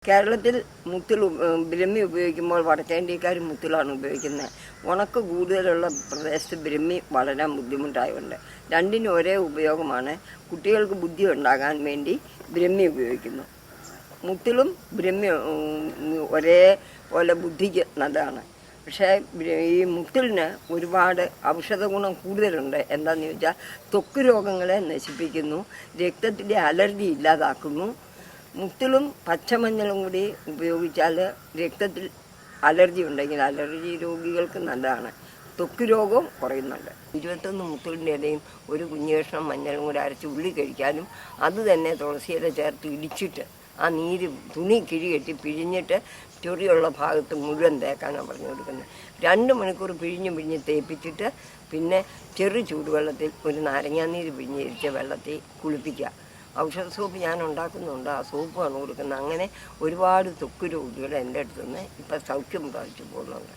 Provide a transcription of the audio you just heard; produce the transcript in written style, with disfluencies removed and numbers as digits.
കേരളത്തിൽ മുത്തിൽ ബ്രഹ്മി ഉപയോഗിക്കുമ്പോൾ വടക്കേ ഇന്ത്യക്കാർ മുത്തിലാണ് ഉപയോഗിക്കുന്നത്. ഉണക്ക് കൂടുതലുള്ള പ്രദേശത്ത് ബ്രഹ്മി വളരാൻ ബുദ്ധിമുട്ടായതുകൊണ്ട് രണ്ടിനും ഒരേ ഉപയോഗമാണ്. കുട്ടികൾക്ക് ബുദ്ധി ഉണ്ടാകാൻ വേണ്ടി ബ്രഹ്മി ഉപയോഗിക്കുന്നു. മുത്തിലും ബ്രഹ്മി ഒരേപോലെ ബുദ്ധിക്ക് നല്ലതാണ്. പക്ഷേ ഈ മുത്തിലിന് ഒരുപാട് ഔഷധ ഗുണം കൂടുതലുണ്ട്. എന്താണെന്ന് ചോദിച്ചാൽ ത്വക്ക് രോഗങ്ങളെ നശിപ്പിക്കുന്നു, രക്തത്തിൻ്റെ അലർജി ഇല്ലാതാക്കുന്നു. മുത്തിലും പച്ചമഞ്ഞളും കൂടി ഉപയോഗിച്ചാൽ രക്തത്തിൽ അലർജി ഉണ്ടെങ്കിൽ അലർജി രോഗികൾക്ക് നല്ലതാണ്. ത്വക്ക് രോഗവും കുറയുന്നുണ്ട്. 21 മുത്തിലിൻ്റെ ഇലയും ഒരു കുഞ്ഞുകഷ്ണം മഞ്ഞളും കൂടി അരച്ച് ഉള്ളി കഴിക്കാനും അത് തന്നെ തുളസിയില ചേർത്ത് ഇടിച്ചിട്ട് ആ നീര് തുണി കിഴികെട്ടി പിഴിഞ്ഞിട്ട് ചൊറിയുള്ള ഭാഗത്ത് മുഴുവൻ തേക്കാനാണ് പറഞ്ഞു കൊടുക്കുന്നത്. 2 മണിക്കൂർ പിഴിഞ്ഞ് തേപ്പിച്ചിട്ട് പിന്നെ ചെറു ചൂടുവെള്ളത്തിൽ ഒരു നാരങ്ങാനീര് പിഴിഞ്ഞിരിച്ച വെള്ളത്തിൽ കുളിപ്പിക്കുക. ഔഷധ സോപ്പ് ഞാൻ ഉണ്ടാക്കുന്നുണ്ട്, ആ സോപ്പാണ് കൊടുക്കുന്നത്. അങ്ങനെ ഒരുപാട് ത്വക്ക് രോഗികൾ എൻ്റെ അടുത്തുനിന്ന് ഇപ്പം സൗഖ്യം പ്രാപിച്ചു പോകുന്നുണ്ട്.